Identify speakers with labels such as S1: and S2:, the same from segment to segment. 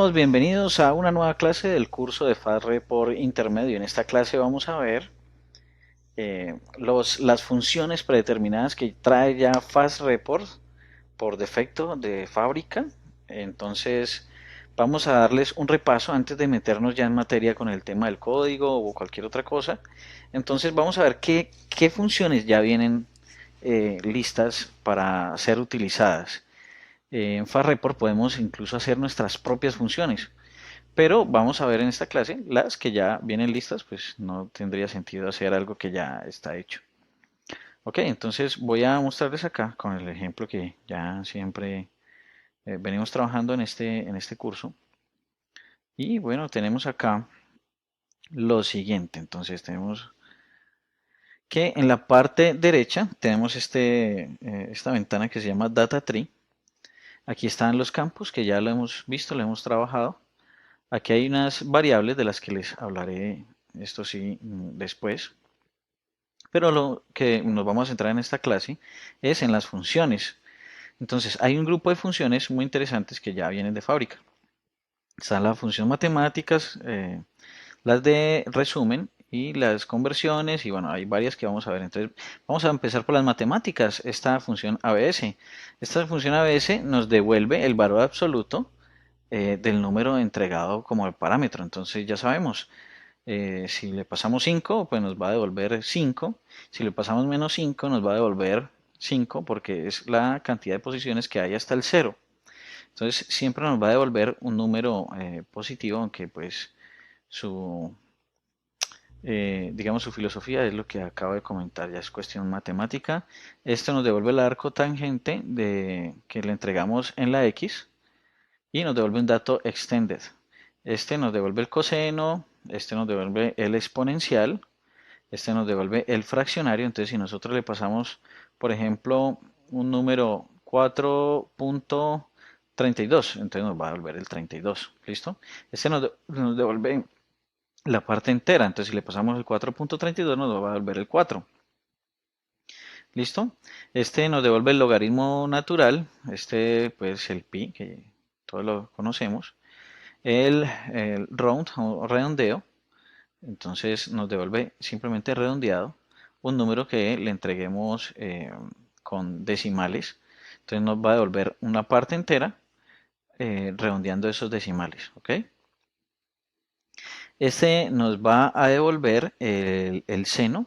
S1: todos, bienvenidos a una nueva clase del curso de FastReport Intermedio. En esta clase vamos a ver las funciones predeterminadas que trae ya FastReport por defecto de fábrica. Entonces vamos a darles un repaso antes de meternos ya en materia con el tema del código o cualquier otra cosa. Entonces vamos a ver qué funciones ya vienen listas para ser utilizadas. En FastReport podemos incluso hacer nuestras propias funciones. Pero vamos a ver en esta clase las que ya vienen listas, pues no tendría sentido hacer algo que ya está hecho. Ok, entonces voy a mostrarles acá con el ejemplo que ya siempre venimos trabajando en este curso. Y bueno, tenemos acá lo siguiente. Entonces tenemos que en la parte derecha tenemos esta ventana que se llama Data Tree. Aquí están los campos que ya lo hemos visto, lo hemos trabajado. Aquí hay unas variables de las que les hablaré, esto sí, después. Pero lo que nos vamos a centrar en esta clase es en las funciones. Entonces, hay un grupo de funciones muy interesantes que ya vienen de fábrica. Están las funciones matemáticas, las de resumen y las conversiones, y bueno, hay varias que vamos a ver. Entonces, vamos a empezar por las matemáticas. Esta función ABS. Esta función ABS nos devuelve el valor absoluto del número entregado como el parámetro. Entonces, ya sabemos, si le pasamos 5 pues nos va a devolver 5. Si le pasamos menos 5 nos va a devolver 5 porque es la cantidad de posiciones que hay hasta el cero. Entonces siempre nos va a devolver un número positivo, aunque pues su, digamos, su filosofía es lo que acabo de comentar, ya es cuestión matemática. Esto nos devuelve el arco tangente que le entregamos en la X y nos devuelve un dato extended. Este nos devuelve el coseno, este nos devuelve el exponencial, este nos devuelve el fraccionario. Entonces si nosotros le pasamos, por ejemplo, un número 4.32, entonces nos va a devolver el 32. ¿Listo? Este nos devuelve la parte entera. Entonces si le pasamos el 4.32 nos va a devolver el 4. ¿Listo? Este nos devuelve el logaritmo natural. Este pues el pi, que todos lo conocemos. El round o redondeo. Entonces nos devuelve simplemente redondeado un número que le entreguemos con decimales. Entonces nos va a devolver una parte entera redondeando esos decimales. ¿Ok? Este nos va a devolver el seno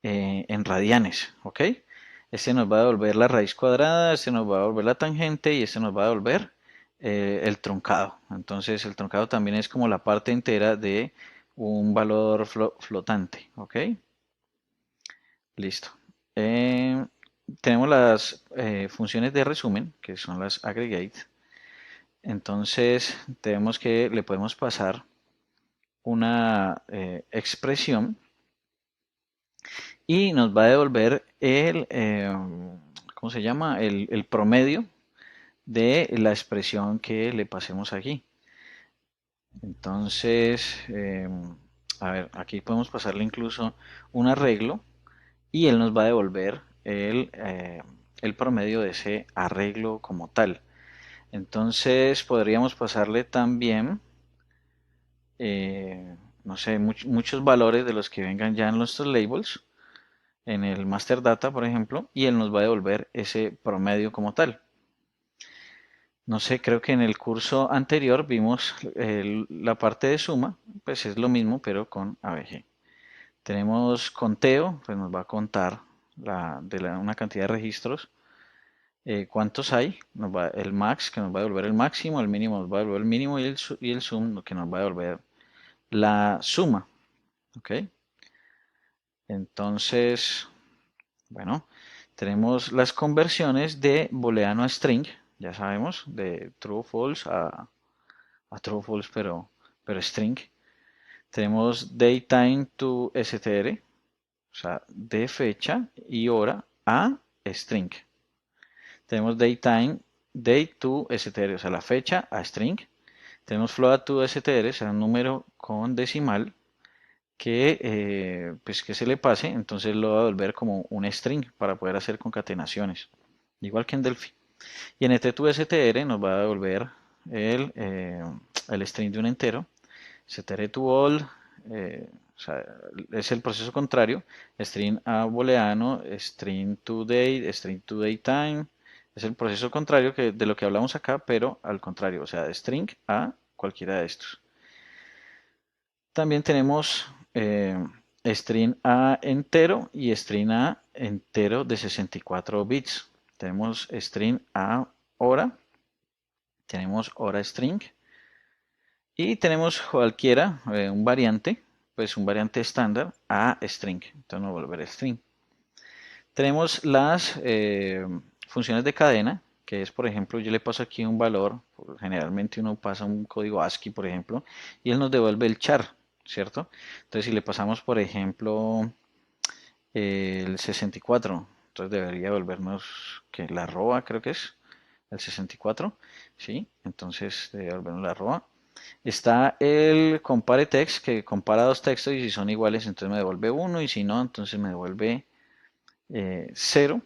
S1: en radianes. ¿Ok? Este nos va a devolver la raíz cuadrada, este nos va a devolver la tangente y este nos va a devolver el truncado. Entonces el truncado también es como la parte entera de un valor flotante. ¿Ok? Listo. Eh, Tenemos las funciones de resumen, que son las aggregate. Entonces tenemos que le podemos pasar una expresión y nos va a devolver ¿cómo se llama? El promedio de la expresión que le pasemos aquí. Entonces, a ver, aquí podemos pasarle incluso un arreglo y él nos va a devolver el promedio de ese arreglo como tal. Entonces podríamos pasarle también, no sé, muchos valores de los que vengan ya en nuestros labels, en el master data, por ejemplo, y él nos va a devolver ese promedio como tal. No sé, creo que en el curso anterior vimos la parte de suma, pues es lo mismo, pero con ABG. Tenemos conteo, pues nos va a contar una cantidad de registros. ¿Cuántos hay? El max, que nos va a devolver el máximo, el mínimo nos va a devolver el mínimo y el sum, lo que nos va a devolver la suma. ¿Ok? Entonces, bueno, tenemos las conversiones de booleano a string, ya sabemos, de true false a true false, pero string. Tenemos datetime to str, o sea, de fecha y hora a string. Tenemos datetime, date to str, o sea, la fecha a string. Tenemos float to str, o sea, un número con decimal que, pues que se le pase, entonces lo va a volver como un string para poder hacer concatenaciones, igual que en Delphi. Y en este to str nos va a devolver el string de un entero. Set to all, o sea, es el proceso contrario. String a booleano, string to date, string to datetime. Es el proceso contrario de lo que hablamos acá, pero al contrario, o sea, de string a cualquiera de estos. También tenemos string a entero y string a entero de 64 bits. Tenemos string a hora, tenemos hora string y tenemos cualquiera, un variante, pues un variante estándar a string. Entonces no volver string. Tenemos las funciones de cadena, que es, por ejemplo, yo le paso aquí un valor, generalmente uno pasa un código ASCII, por ejemplo, y él nos devuelve el char, ¿cierto? Entonces, si le pasamos, por ejemplo, el 64, entonces debería devolvernos que la arroba, creo que es el 64, ¿sí? Entonces, debe devolvernos la arroba. Está el compare text, que compara dos textos y si son iguales, entonces me devuelve 1 y si no, entonces me devuelve 0.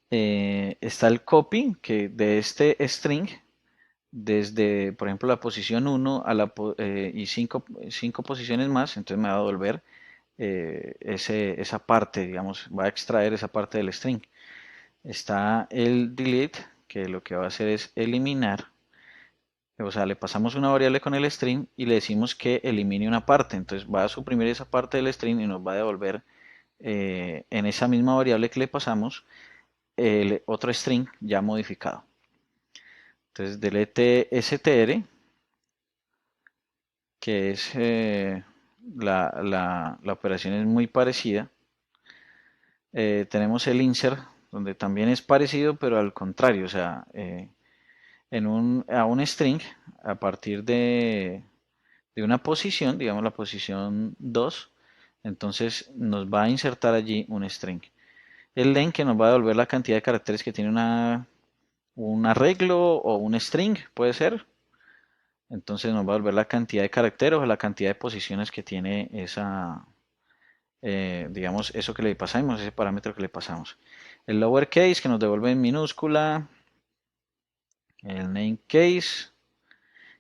S1: Está el copy, que de este string, desde, por ejemplo, la posición 1 a y 5 posiciones más, entonces me va a devolver esa parte, digamos, va a extraer esa parte del string. Está el delete, que lo que va a hacer es eliminar, o sea, le pasamos una variable con el string y le decimos que elimine una parte, entonces va a suprimir esa parte del string y nos va a devolver en esa misma variable que le pasamos el otro string ya modificado. Entonces delete str, que es la operación es muy parecida. Tenemos el insert, donde también es parecido, pero al contrario, o sea, a un string, a partir de una posición, digamos la posición 2, entonces nos va a insertar allí un string. El len que nos va a devolver la cantidad de caracteres que tiene un arreglo o un string, puede ser. Entonces nos va a volver la cantidad de caracteres o la cantidad de posiciones que tiene esa, digamos, eso que le pasamos, ese parámetro que le pasamos. El lowercase que nos devuelve en minúscula. El name case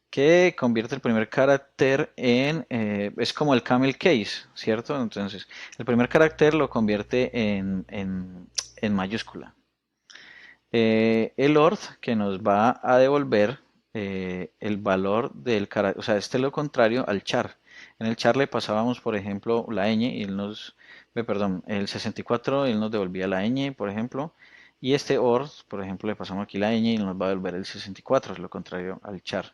S1: que convierte el primer carácter es como el camel case, ¿cierto? Entonces, el primer carácter lo convierte en mayúscula. El ORD que nos va a devolver el valor del carácter, o sea, este es lo contrario al char. En el char le pasábamos, por ejemplo, la ñ y él perdón, el 64 él nos devolvía la ñ, por ejemplo, y este OR, por ejemplo, le pasamos aquí la ñ y nos va a devolver el 64, es lo contrario al char.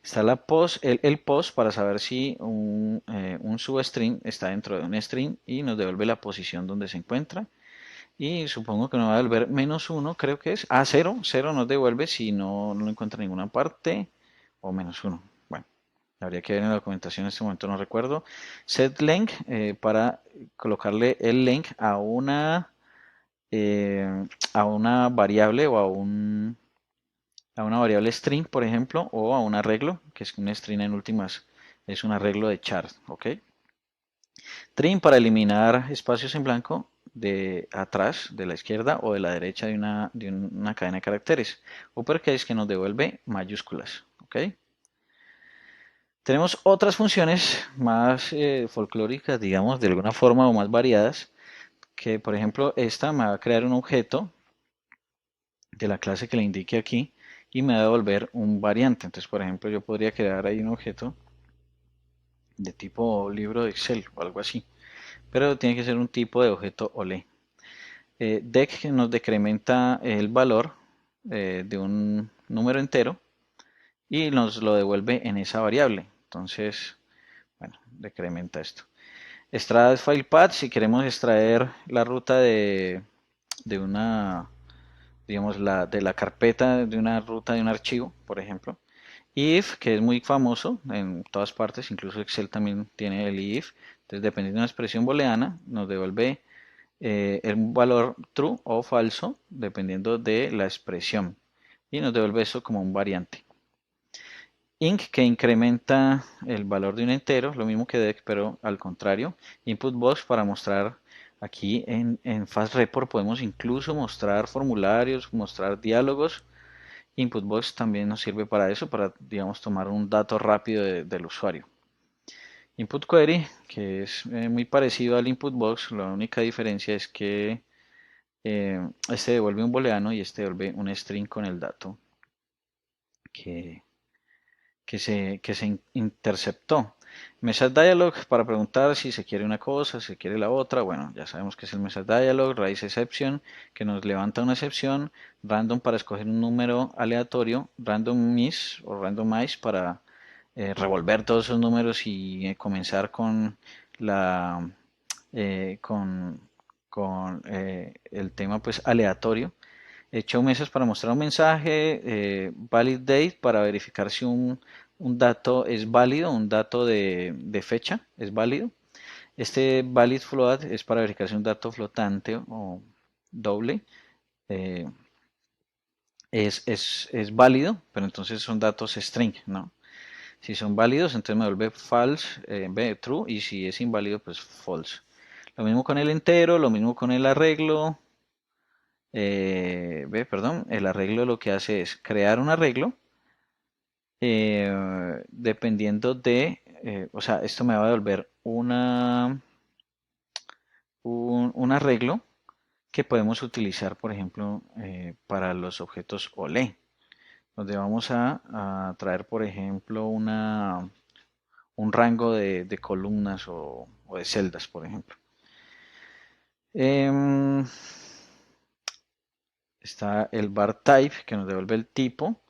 S1: Está el post para saber si un substring está dentro de un string y nos devuelve la posición donde se encuentra. Y supongo que nos va a devolver -1, creo que es. 0. 0 nos devuelve si no lo encuentra en ninguna parte. O -1. Bueno, habría que ver en la documentación en este momento, no recuerdo. Set_length para colocarle el length a una variable o a una variable string, por ejemplo, o a un arreglo, que es un string en últimas, es un arreglo de char, ¿ok? Trim para eliminar espacios en blanco de atrás, de la izquierda o de la derecha de una cadena de caracteres. Uppercase que nos devuelve mayúsculas. ¿Ok? Tenemos otras funciones más folclóricas, digamos, de alguna forma o más variadas, que por ejemplo esta me va a crear un objeto de la clase que le indique aquí y me va a devolver un variante. Entonces, por ejemplo, yo podría crear ahí un objeto de tipo libro de Excel o algo así, pero tiene que ser un tipo de objeto OLE. Dec nos decrementa el valor de un número entero y nos lo devuelve en esa variable. Entonces, bueno, decrementa esto. Extract file path, si queremos extraer la ruta de una, digamos, de la carpeta de una ruta de un archivo, por ejemplo. If, que es muy famoso en todas partes, incluso Excel también tiene el if. Entonces, dependiendo de una expresión booleana, nos devuelve un valor true o falso dependiendo de la expresión y nos devuelve eso como un variante. Inc que incrementa el valor de un entero, lo mismo que dec pero al contrario. Input box para mostrar aquí en Fast Report podemos incluso mostrar formularios, mostrar diálogos Input Box también nos sirve para eso, para, digamos, tomar un dato rápido del usuario. Input Query, que es muy parecido al Input Box, la única diferencia es que este devuelve un booleano y este devuelve un string con el dato que, que se interceptó. Message dialog para preguntar si se quiere una cosa, si se quiere la otra. Bueno, ya sabemos que es el message dialog. Raise exception, que nos levanta una excepción. Random para escoger un número aleatorio. Random miss o randomize para revolver todos esos números y comenzar con la con, el tema pues aleatorio. Show message para mostrar un mensaje, valid date para verificar si un dato es válido, un dato de fecha es válido. Este valid float es para verificar si un dato flotante o doble eh, es válido, pero entonces son datos string, ¿no? Si son válidos, entonces me vuelve false, true, y si es inválido, pues false. Lo mismo con el entero, lo mismo con el arreglo. Perdón, el arreglo lo que hace es crear un arreglo dependiendo o sea, esto me va a devolver un arreglo que podemos utilizar, por ejemplo, para los objetos OLE, donde vamos a traer, por ejemplo, un rango de columnas o de celdas, por ejemplo. Em, Está el var type que nos devuelve el tipo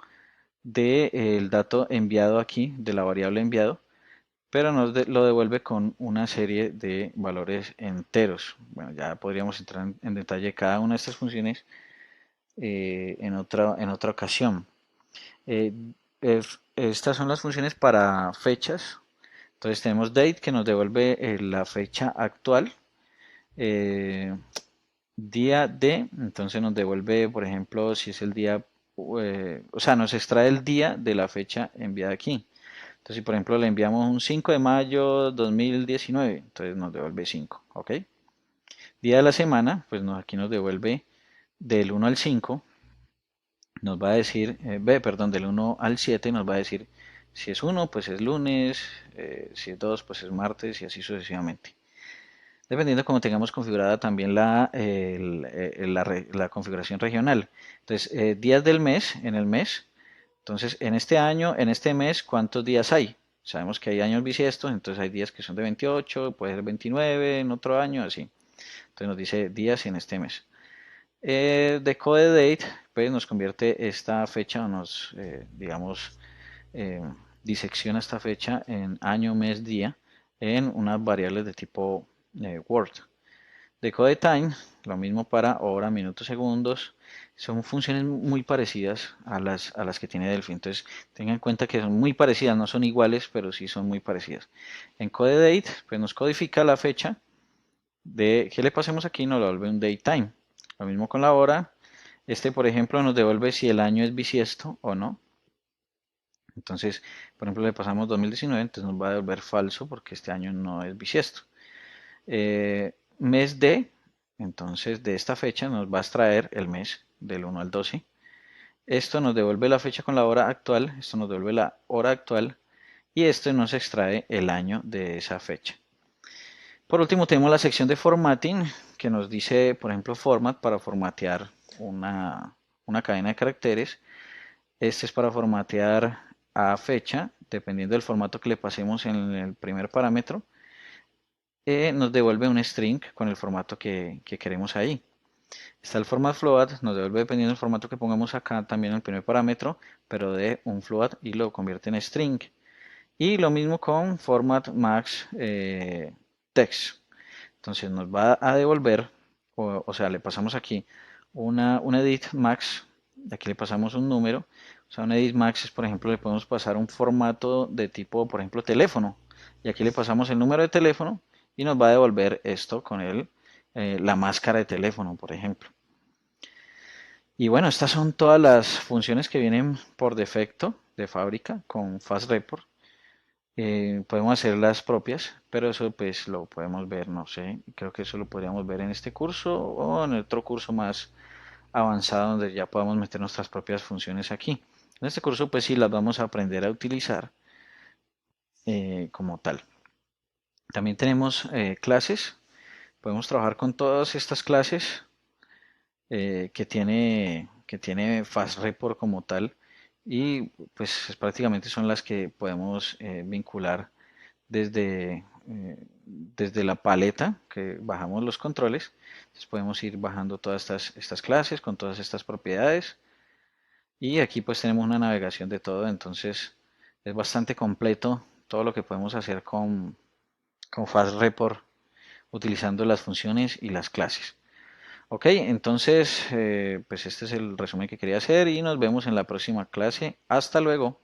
S1: del dato enviado aquí, de la variable enviado, pero lo devuelve con una serie de valores enteros. Bueno, ya podríamos entrar en detalle de cada una de estas funciones en otra ocasión. Eh, Estas son las funciones para fechas. Entonces tenemos date que nos devuelve la fecha actual. eh, Día de, entonces nos devuelve, por ejemplo, si es el día, o sea, nos extrae el día de la fecha enviada aquí. Entonces, si por ejemplo le enviamos un 5 de mayo 2019, entonces nos devuelve 5, ¿ok? Día de la semana, pues aquí nos devuelve del 1 al 5, nos va a decir, perdón, del 1 al 7 nos va a decir si es 1, pues es lunes, si es 2, pues es martes y así sucesivamente. Dependiendo de cómo tengamos configurada también la configuración regional. Entonces, días del mes, en el mes. Entonces, en este año, en este mes, ¿cuántos días hay? Sabemos que hay años bisiestos, entonces hay días que son de 28, puede ser 29 en otro año, así. Entonces nos dice días en este mes. Decode date, pues nos convierte esta fecha, digamos, eh, disecciona esta fecha en año, mes, día, en unas variables de tipo Word. Decode time, lo mismo para hora, minutos, segundos. Son funciones muy parecidas a las que tiene Delphi. Entonces, tengan en cuenta que son muy parecidas, no son iguales, pero sí son muy parecidas. En code date, pues nos codifica la fecha de que le pasemos aquí, nos lo devuelve un date time. Lo mismo con la hora. Este, por ejemplo, nos devuelve si el año es bisiesto o no. Entonces, por ejemplo, le pasamos 2019, entonces nos va a devolver falso porque este año no es bisiesto. Mes de, entonces de esta fecha nos va a extraer el mes del 1 al 12. Esto nos devuelve la fecha con la hora actual, esto nos devuelve la hora actual y esto nos extrae el año de esa fecha. Por último tenemos la sección de formatting que nos dice, por ejemplo, format para formatear una cadena de caracteres. Este es para formatear a fecha, dependiendo del formato que le pasemos en el primer parámetro. Nos devuelve un string con el formato que queremos ahí. Está el format float, nos devuelve dependiendo del formato que pongamos acá también el primer parámetro, pero de un float y lo convierte en string. Y lo mismo con format max text. Entonces nos va a devolver, o sea, le pasamos aquí un edit max, aquí le pasamos un número. O sea, un edit max es, por ejemplo, le podemos pasar un formato de tipo, por ejemplo, teléfono. Y aquí le pasamos el número de teléfono y nos va a devolver esto con la máscara de teléfono, por ejemplo. Y bueno, estas son todas las funciones que vienen por defecto de fábrica con FastReport. Podemos hacer las propias, pero eso pues lo podemos ver, no sé, creo que eso lo podríamos ver en este curso o en otro curso avanzada donde ya podamos meter nuestras propias funciones aquí. En este curso pues sí las vamos a aprender a utilizar como tal. También tenemos clases. Podemos trabajar con todas estas clases que tiene FastReport como tal y pues prácticamente son las que podemos vincular desde la paleta que bajamos los controles. Entonces podemos ir bajando todas estas clases con todas estas propiedades y aquí pues tenemos una navegación de todo, entonces es bastante completo todo lo que podemos hacer con FastReport utilizando las funciones y las clases. Ok, entonces pues este es el resumen que quería hacer y nos vemos en la próxima clase. Hasta luego.